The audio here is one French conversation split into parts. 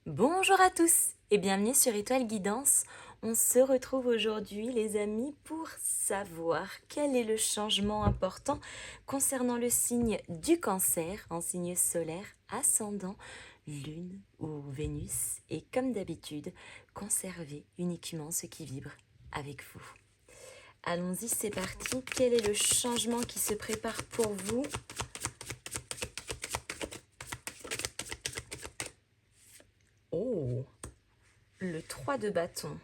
Bonjour à tous et bienvenue sur Étoile Guidance. On se retrouve aujourd'hui les amis pour savoir quel est le changement important concernant le signe du Cancer en signe solaire, ascendant, Lune ou Vénus, et comme d'habitude, conservez uniquement ce qui vibre avec vous. Allons-y, c'est parti. Quel est le changement qui se prépare pour vous? Oh, le 3 de bâton.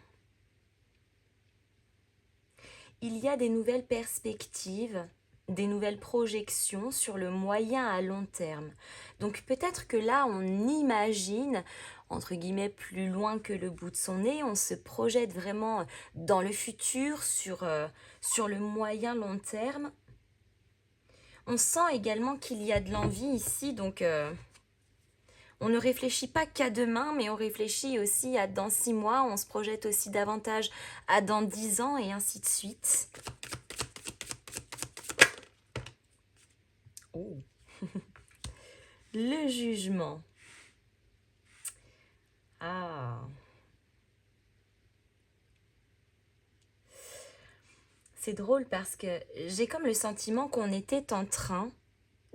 Il y a des nouvelles perspectives, des nouvelles projections sur le moyen à long terme. Donc peut-être que là, on imagine, entre guillemets, plus loin que le bout de son nez, on se projette vraiment dans le futur, sur le moyen long terme. On sent également qu'il y a de l'envie ici, donc on ne réfléchit pas qu'à demain, mais on réfléchit aussi à dans 6 mois, on se projette aussi davantage à dans 10 ans et ainsi de suite. Oh. Le jugement. Ah. C'est drôle parce que j'ai comme le sentiment qu'on était en train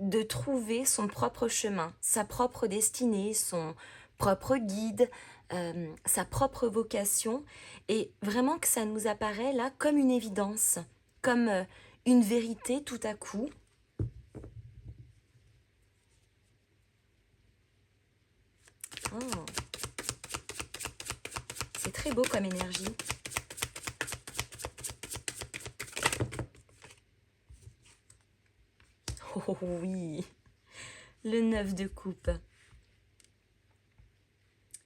de trouver son propre chemin, sa propre destinée, son propre guide, sa propre vocation, et vraiment que ça nous apparaît là comme une évidence, comme une vérité tout à coup. Oh, c'est très beau comme énergie. Oh oui, le 9 de coupe.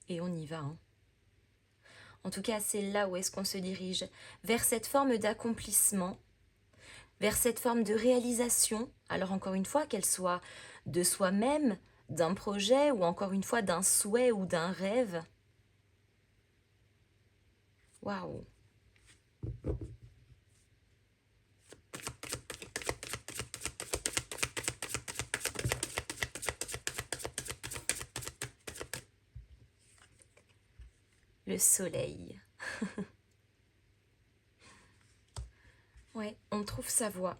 Et on y va, hein. En tout cas, c'est là où est-ce qu'on se dirige, vers cette forme d'accomplissement, vers cette forme de réalisation, alors encore une fois, qu'elle soit de soi-même, d'un projet, ou encore une fois d'un souhait ou d'un rêve. Waouh! Le soleil. Ouais, on trouve sa voie.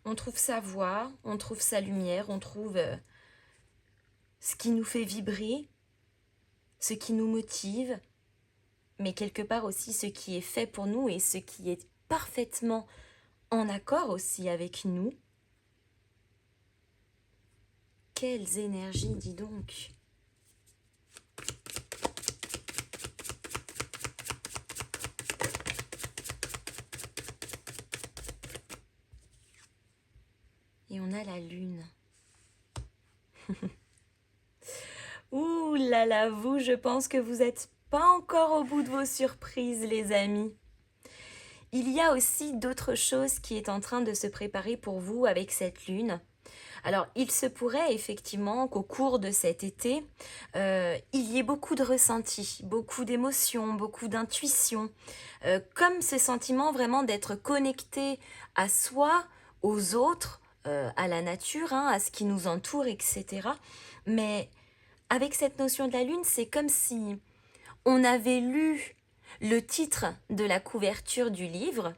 On trouve sa voie, on trouve sa lumière, on trouve ce qui nous fait vibrer, ce qui nous motive, mais quelque part aussi ce qui est fait pour nous et ce qui est parfaitement en accord aussi avec nous. Quelles énergies, dis donc! Et on a la lune. Ouh là là, vous, je pense que vous n'êtes pas encore au bout de vos surprises, les amis. Il y a aussi d'autres choses qui est en train de se préparer pour vous avec cette lune. Alors, il se pourrait effectivement qu'au cours de cet été, il y ait beaucoup de ressentis, beaucoup d'émotions, beaucoup d'intuitions, comme ce sentiment vraiment d'être connecté à soi, aux autres, à la nature, hein, à ce qui nous entoure, etc. Mais avec cette notion de la lune, c'est comme si on avait lu le titre de la couverture du livre,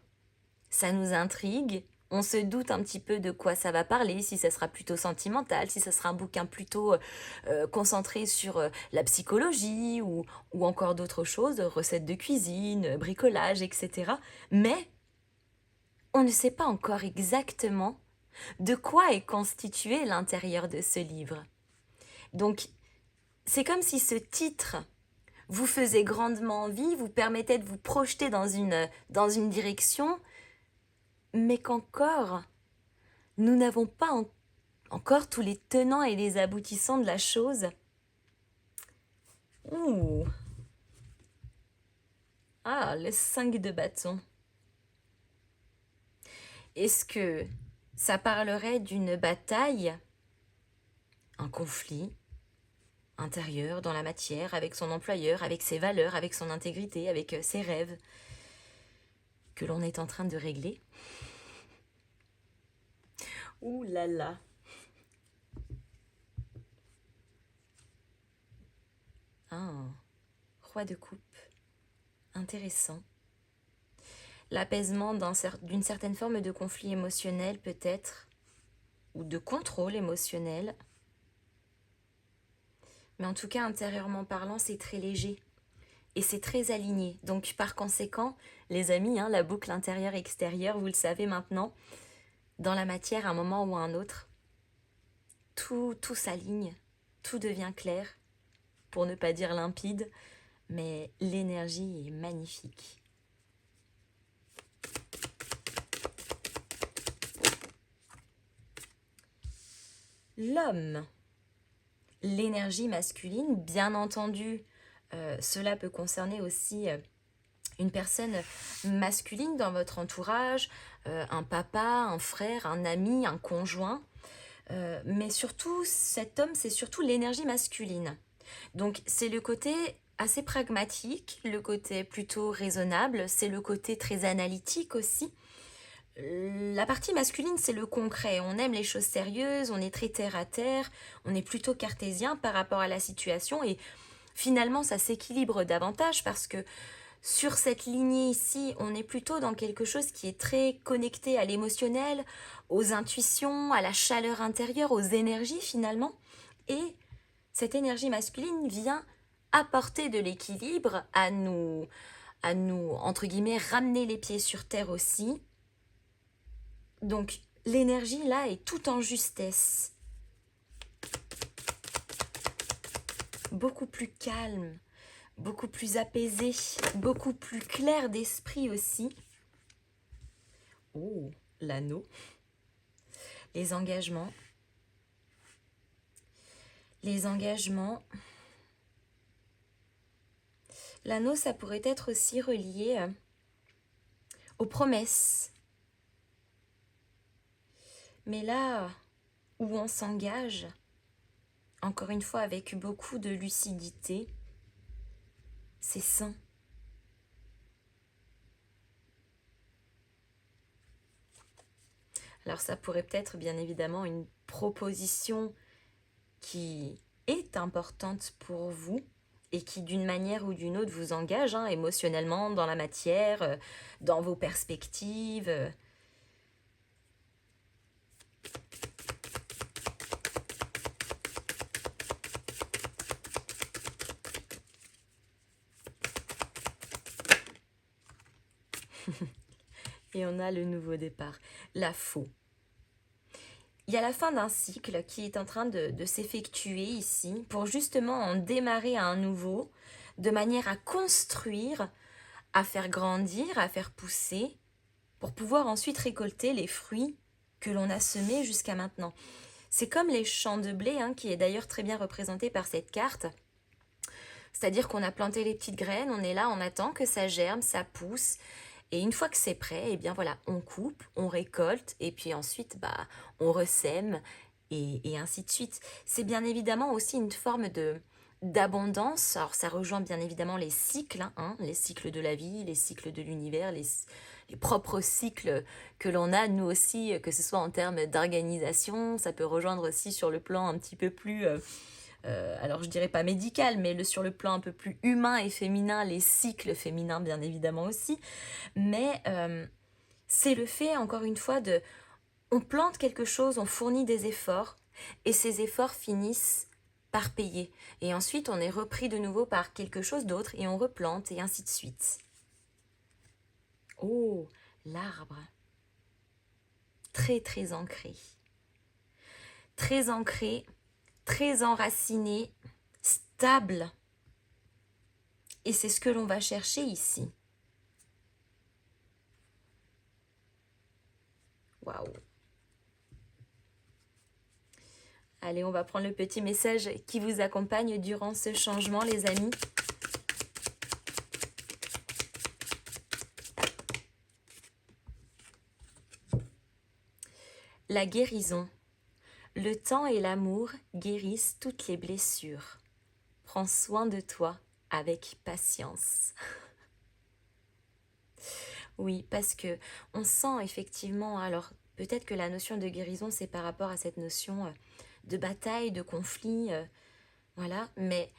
ça nous intrigue, on se doute un petit peu de quoi ça va parler, si ça sera plutôt sentimental, si ça sera un bouquin plutôt concentré sur la psychologie ou encore d'autres choses, recettes de cuisine, bricolage, etc. Mais on ne sait pas encore exactement de quoi est constitué l'intérieur de ce livre. Donc, c'est comme si ce titre vous faisait grandement envie, vous permettait de vous projeter dans une direction, mais qu'encore, nous n'avons pas encore tous les tenants et les aboutissants de la chose. Ouh. Ah, le 5 de bâton. Est-ce que ça parlerait d'une bataille, un conflit intérieur dans la matière, avec son employeur, avec ses valeurs, avec son intégrité, avec ses rêves, que l'on est en train de régler? Ouh là là. 3 de coupe. Intéressant. L'apaisement d'une certaine forme de conflit émotionnel peut-être, ou de contrôle émotionnel. Mais en tout cas, intérieurement parlant, c'est très léger et c'est très aligné. Donc par conséquent, les amis, la boucle intérieure-extérieure, vous le savez maintenant, dans la matière, à un moment ou à un autre, tout s'aligne, tout devient clair, pour ne pas dire limpide, mais l'énergie est magnifique. L'homme, l'énergie masculine, bien entendu, cela peut concerner aussi une personne masculine dans votre entourage, un papa, un frère, un ami, un conjoint, mais surtout cet homme, c'est surtout l'énergie masculine. Donc c'est le côté assez pragmatique, le côté plutôt raisonnable, c'est le côté très analytique aussi. La partie masculine, c'est le concret. On aime les choses sérieuses, on est très terre à terre, on est plutôt cartésien par rapport à la situation et finalement, ça s'équilibre davantage parce que sur cette lignée ici, on est plutôt dans quelque chose qui est très connecté à l'émotionnel, aux intuitions, à la chaleur intérieure, aux énergies finalement. Et cette énergie masculine vient apporter de l'équilibre à nous, entre guillemets, ramener les pieds sur terre aussi. Donc l'énergie là est tout en justesse. Beaucoup plus calme, beaucoup plus apaisé, beaucoup plus clair d'esprit aussi. Oh, l'anneau. Les engagements. Les engagements. L'anneau, ça pourrait être aussi relié aux promesses. Mais là où on s'engage, encore une fois avec beaucoup de lucidité, c'est sain. Alors ça pourrait peut-être bien évidemment une proposition qui est importante pour vous et qui d'une manière ou d'une autre vous engage émotionnellement dans la matière, dans vos perspectives. Et on a le nouveau départ, la faux. Il y a la fin d'un cycle qui est en train de s'effectuer ici pour justement en démarrer un nouveau, de manière à construire, à faire grandir, à faire pousser, pour pouvoir ensuite récolter les fruits que l'on a semés jusqu'à maintenant. C'est comme les champs de blé, qui est d'ailleurs très bien représenté par cette carte. C'est-à-dire qu'on a planté les petites graines, on est là, on attend que ça germe, ça pousse. Et une fois que c'est prêt, eh bien voilà, on coupe, on récolte, et puis ensuite, on ressème, et ainsi de suite. C'est bien évidemment aussi une forme d'abondance. Alors ça rejoint bien évidemment les cycles, les cycles de la vie, les cycles de l'univers, les propres cycles que l'on a, nous aussi, que ce soit en termes d'organisation, ça peut rejoindre aussi sur le plan un petit peu plus... alors je dirais pas médical, mais sur le plan un peu plus humain et féminin, les cycles féminins bien évidemment aussi. Mais c'est le fait, encore une fois, on plante quelque chose, on fournit des efforts, et ces efforts finissent par payer. Et ensuite, on est repris de nouveau par quelque chose d'autre, et on replante, et ainsi de suite. Oh, l'arbre. Très, très ancré. Très ancré, très enraciné, stable. Et c'est ce que l'on va chercher ici. Waouh. Allez, on va prendre le petit message qui vous accompagne durant ce changement, les amis. La guérison. Le temps et l'amour guérissent toutes les blessures. Prends soin de toi avec patience. Oui, parce que on sent effectivement, alors peut-être que la notion de guérison, c'est par rapport à cette notion de bataille, de conflit, voilà, mais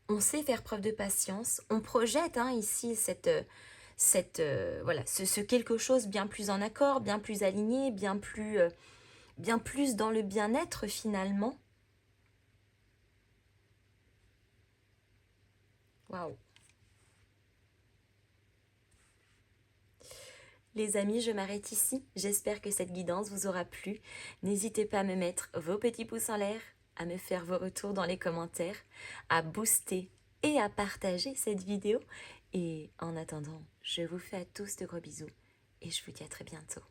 on sait faire preuve de patience, on projette ici voilà, ce quelque chose bien plus en accord, bien plus aligné, bien plus dans le bien-être finalement. Waouh! Les amis, je m'arrête ici. J'espère que cette guidance vous aura plu. N'hésitez pas à me mettre vos petits pouces en l'air, à me faire vos retours dans les commentaires, à booster et à partager cette vidéo. Et en attendant, je vous fais à tous de gros bisous et je vous dis à très bientôt.